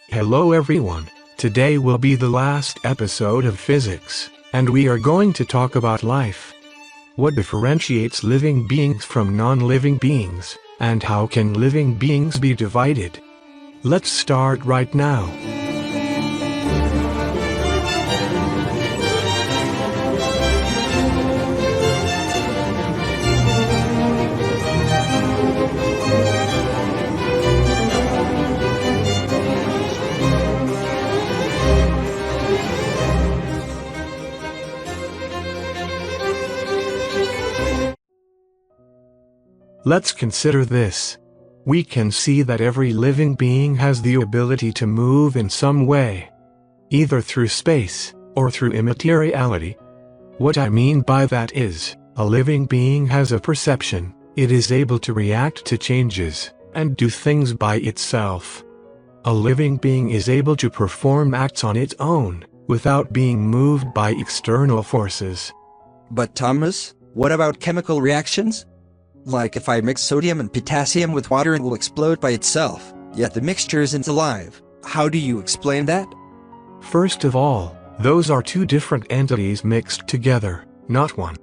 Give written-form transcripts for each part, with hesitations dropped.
Hello everyone, today will be the last episode of physics, and we are going to talk about life. What differentiates living beings from non-living beings, and how can living beings be divided? Let's start right now. Let's consider this. We can see that every living being has the ability to move in some way, either through space or through immateriality. What I mean by that is, a living being has a perception, it is able to react to changes, and do things by itself. A living being is able to perform acts on its own, without being moved by external forces. But Thomas, what about chemical reactions? Like if I mix sodium and potassium with water, it will explode by itself, yet the mixture isn't alive. How do you explain that? First of all, those are two different entities mixed together, not one.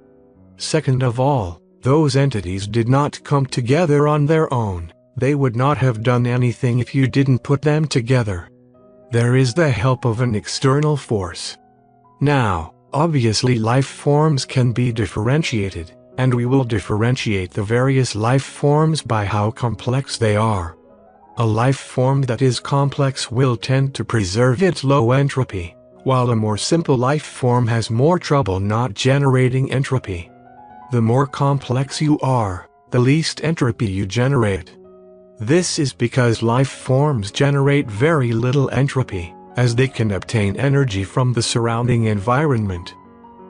Second of all, those entities did not come together on their own. They would not have done anything if you didn't put them together. There is the help of an external force. Now, obviously life forms can be differentiated, and we will differentiate the various life forms by how complex they are. A life form that is complex will tend to preserve its low entropy, while a more simple life form has more trouble not generating entropy. The more complex you are, the least entropy you generate. This is because life forms generate very little entropy, as they can obtain energy from the surrounding environment.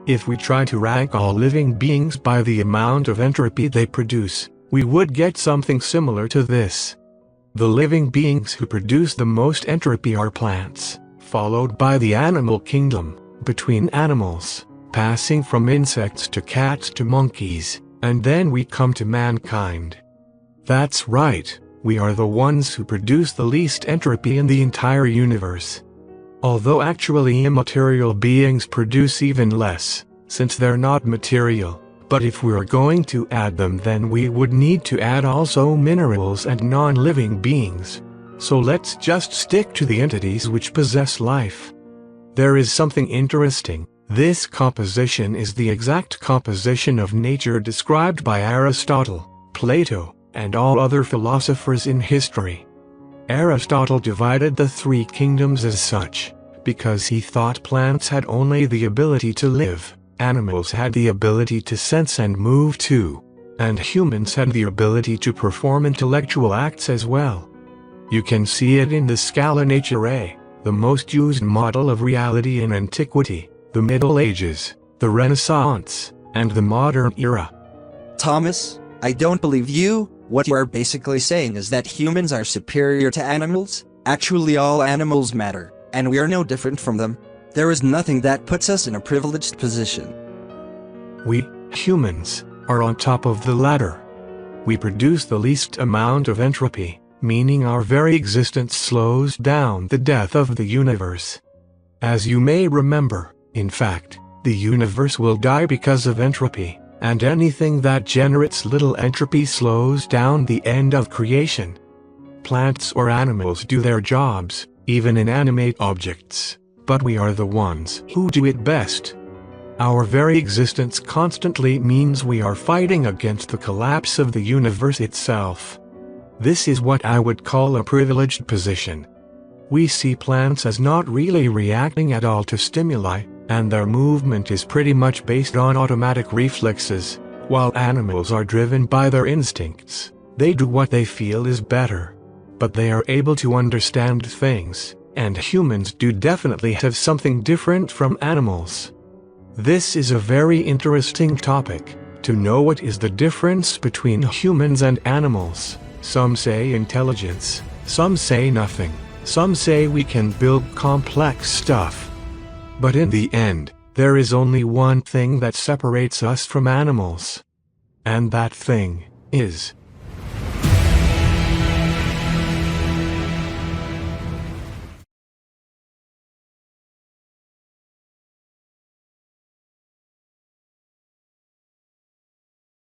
If we try to rank all living beings by the amount of entropy they produce, we would get something similar to this. The living beings who produce the most entropy are plants, followed by the animal kingdom, between animals, passing from insects to cats to monkeys, and then we come to mankind. That's right, we are the ones who produce the least entropy in the entire universe. Although actually immaterial beings produce even less, since they're not material, but if we're going to add them, then we would need to add also minerals and non-living beings. So let's just stick to the entities which possess life. There is something interesting. This composition is the exact composition of nature described by Aristotle, Plato, and all other philosophers in history. Aristotle divided the three kingdoms as such, because he thought plants had only the ability to live, animals had the ability to sense and move too, and humans had the ability to perform intellectual acts as well. You can see it in the Scala Naturae, the most used model of reality in antiquity, the Middle Ages, the Renaissance, and the modern era. Thomas, I don't believe you. What you are basically saying is that humans are superior to animals? Actually, all animals matter, and we are no different from them. There is nothing that puts us in a privileged position. We, humans, are on top of the ladder. We produce the least amount of entropy, meaning our very existence slows down the death of the universe. As you may remember, in fact, the universe will die because of entropy. And anything that generates little entropy slows down the end of creation. Plants or animals do their jobs, even inanimate objects, but we are the ones who do it best. Our very existence constantly means we are fighting against the collapse of the universe itself. This is what I would call a privileged position. We see plants as not really reacting at all to stimuli, and their movement is pretty much based on automatic reflexes, while animals are driven by their instincts. They do what they feel is better. But they are able to understand things, and humans do definitely have something different from animals. This is a very interesting topic, to know what is the difference between humans and animals. Some say intelligence, some say nothing, some say we can build complex stuff. But in the end, there is only one thing that separates us from animals. And that thing is